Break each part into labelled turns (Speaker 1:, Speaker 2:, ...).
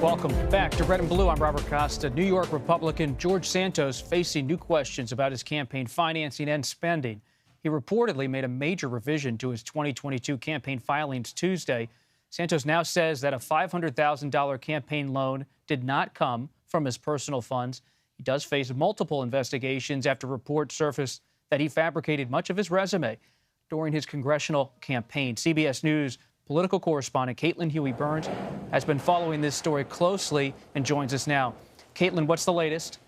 Speaker 1: Welcome back to Red and Blue. I'm Robert Costa. New York Republican George Santos facing new questions about his campaign financing and spending. He reportedly made a major revision to his 2022 campaign filings Tuesday. Santos now says that a $500,000 campaign loan did not come from his personal funds. He does face multiple investigations after reports surfaced that he fabricated much of his resume during his congressional campaign. CBS News political correspondent Caitlin Huey-Burns has been following this story closely and joins us now. Caitlin, what's the latest?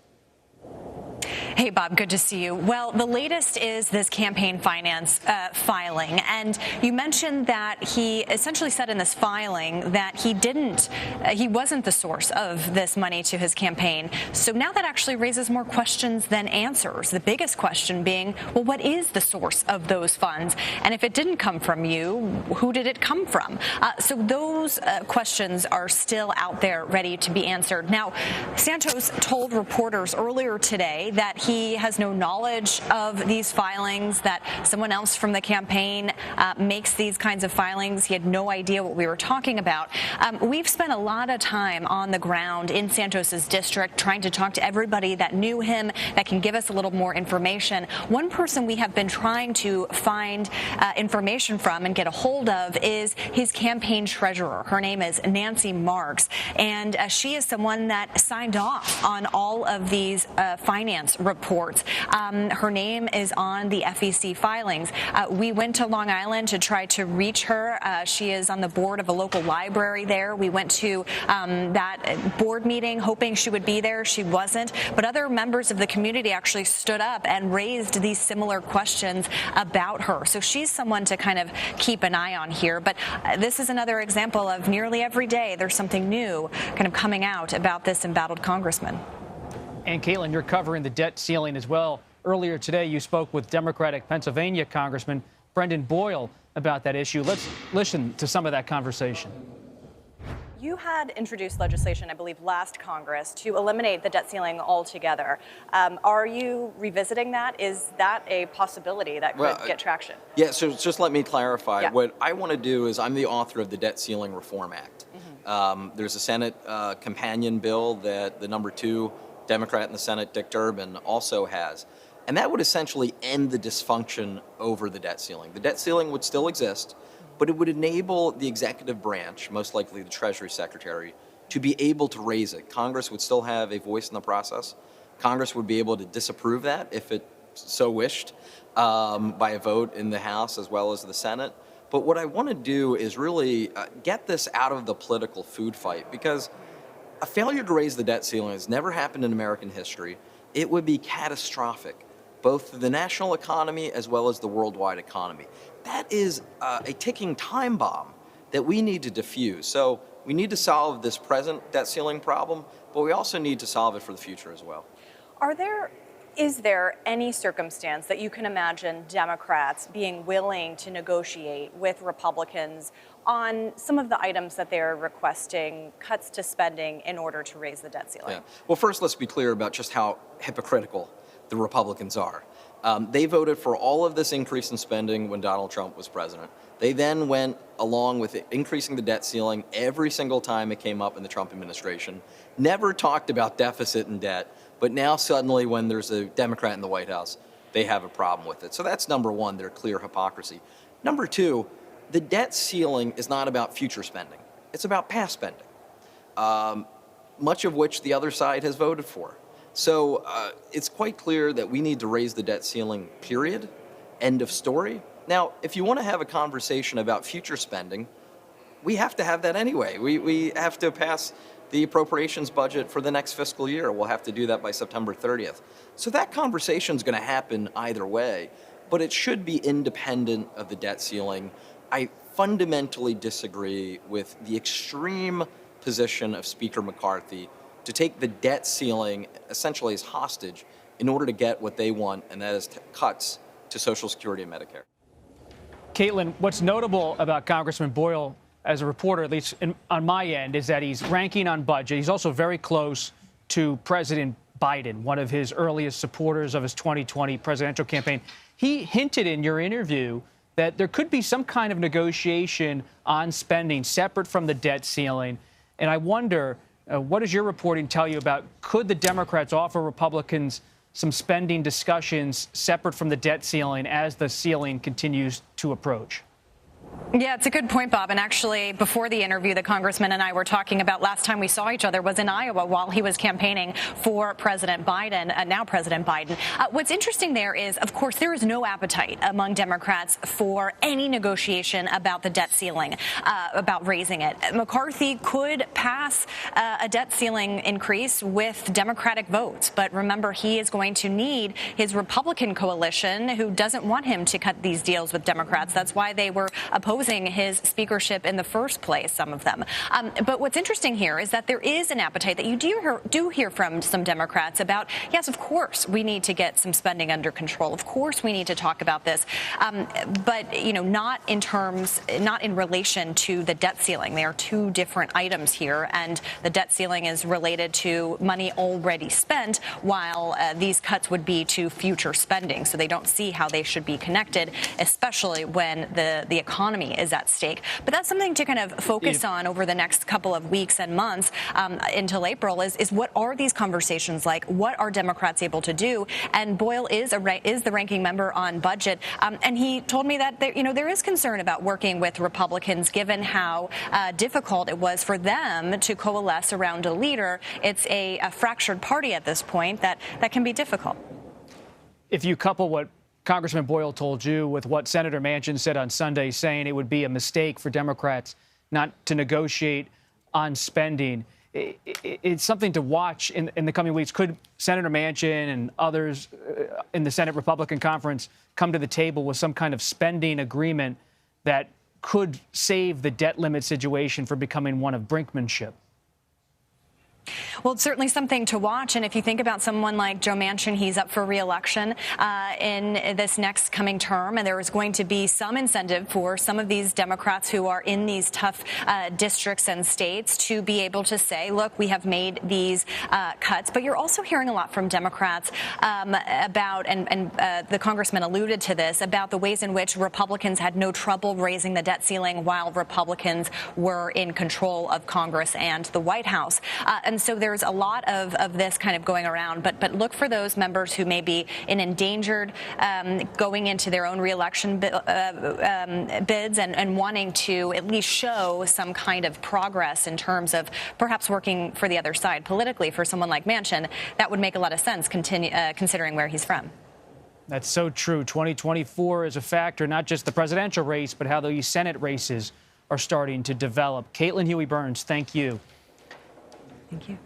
Speaker 2: Hey, Bob, good to see you. Well, the latest is this campaign finance filing. And you mentioned that he essentially said in this filing that he wasn't the source of this money to his campaign. So now that actually raises more questions than answers. The biggest question being, well, what is the source of those funds? And if it didn't come from you, who did it come from? So those questions are still out there ready to be answered. Now, Santos told reporters earlier today that he has no knowledge of these filings, that someone else from the campaign makes these kinds of filings. He had no idea what we were talking about. We've spent a lot of time on the ground in Santos's district trying to talk to everybody that knew him, that can give us a little more information. One person we have been trying to find information from and get a hold of is his campaign treasurer. Her name is Nancy Marks, and she is someone that signed off on all of these finance reports. Her name is on the FEC filings. We went to Long Island to try to reach her. She is on the board of a local library there. We went to that board meeting hoping she would be there. She wasn't. But other members of the community actually stood up and raised these similar questions about her. So she's someone to kind of keep an eye on here. But this is another example of nearly every day there's something new kind of coming out about this embattled congressman.
Speaker 1: And Caitlin, you're covering the debt ceiling as well. Earlier today, you spoke with Democratic Pennsylvania Congressman Brendan Boyle about that issue. Let's listen to some of that conversation.
Speaker 3: You had introduced legislation, I believe, last Congress to eliminate the debt ceiling altogether. Are you revisiting that? Is that a possibility that could get traction?
Speaker 4: Yeah, so just let me clarify.
Speaker 3: Yeah.
Speaker 4: What I want to do is I'm the author of the Debt Ceiling Reform Act. There's a Senate companion bill that the number 2 Democrat in the Senate, Dick Durbin, also has. And that would essentially end the dysfunction over the debt ceiling. The debt ceiling would still exist, but it would enable the executive branch, most likely the Treasury Secretary, to be able to raise it. Congress would still have a voice in the process. Congress would be able to disapprove that if it so wished by a vote in the House as well as the Senate. But what I want to do is really get this out of the political food fight, because a failure to raise the debt ceiling has never happened in American history. It would be catastrophic, both to the national economy as well as the worldwide economy. That is a ticking time bomb that we need to defuse. So we need to solve this present debt ceiling problem, but we also need to solve it for the future as well.
Speaker 3: Is there any circumstance that you can imagine Democrats being willing to negotiate with Republicans on some of the items that they're requesting cuts to spending in order to raise the debt ceiling?
Speaker 4: Yeah. Well, first, let's be clear about just how hypocritical the Republicans are. They voted for all of this increase in spending when Donald Trump was president. They then went along with increasing the debt ceiling every single time it came up in the Trump administration, never talked about deficit and debt, but now suddenly when there's a Democrat in the White House, they have a problem with it. So that's number one, their clear hypocrisy. Number two, the debt ceiling is not about future spending. It's about past spending, much of which the other side has voted for. So it's quite clear that we need to raise the debt ceiling, period, end of story. Now, if you want to have a conversation about future spending, we have to have that anyway. We have to pass the appropriations budget for the next fiscal year. We'll have to do that by September 30th. So that conversation is going to happen either way, but it should be independent of the debt ceiling. I fundamentally disagree with the extreme position of Speaker McCarthy to take the debt ceiling essentially as hostage in order to get what they want, and that is cuts to Social Security and Medicare.
Speaker 1: Caitlin, what's notable about Congressman Boyle as a reporter, at least on my end, is that he's ranking on budget. He's also very close to President Biden, one of his earliest supporters of his 2020 presidential campaign. He hinted in your interview that there could be some kind of negotiation on spending separate from the debt ceiling. And I wonder, What does your reporting tell you about could the Democrats offer Republicans some spending discussions separate from the debt ceiling as the ceiling continues to approach?
Speaker 2: Yeah, it's a good point, Bob. And actually, before the interview, the congressman and I were talking about last time we saw each other was in Iowa while he was campaigning for President Biden, now President Biden. What's interesting there is, of course, there is no appetite among Democrats for any negotiation about the debt ceiling, about raising it. McCarthy could pass a debt ceiling increase with Democratic votes. But remember, he is going to need his Republican coalition, who doesn't want him to cut these deals with Democrats. That's why they were opposing his speakership in the first place, some of them. But what's interesting here is that there is an appetite that you do hear from some Democrats about, yes, of course, we need to get some spending under control. Of course, we need to talk about this. But, you know, not in relation to the debt ceiling. They are two different items here. And the debt ceiling is related to money already spent, while these cuts would be to future spending. So they don't see how they should be connected, especially when the economy is at stake. But that's something to kind of focus on over the next couple of weeks and months until April is what are these conversations like? What are Democrats able to do? And Boyle is the ranking member on budget. And he told me that there is concern about working with Republicans, given how difficult it was for them to coalesce around a leader. It's a fractured party at this point that can be difficult.
Speaker 1: If you couple what Congressman Boyle told you with what Senator Manchin said on Sunday, saying it would be a mistake for Democrats not to negotiate on spending, it's something to watch in the coming weeks. Could Senator Manchin and others in the Senate Republican Conference come to the table with some kind of spending agreement that could save the debt limit situation from becoming one of brinkmanship?
Speaker 2: Well, it's certainly something to watch. And if you think about someone like Joe Manchin, he's up for re-election in this next coming term. And there is going to be some incentive for some of these Democrats who are in these tough districts and states to be able to say, look, we have made these cuts. But you're also hearing a lot from Democrats about, and the congressman alluded to this, about the ways in which Republicans had no trouble raising the debt ceiling while Republicans were in control of Congress and the White House. And so there's a lot of this kind of going around. But look for those members who may be in endangered going into their own re-election bids and wanting to at least show some kind of progress in terms of perhaps working for the other side politically. For someone like Manchin, that would make a lot of sense considering where he's from.
Speaker 1: That's so true. 2024 is a factor, not just the presidential race, but how these Senate races are starting to develop. Caitlin Huey-Burns, thank you.
Speaker 2: Thank you.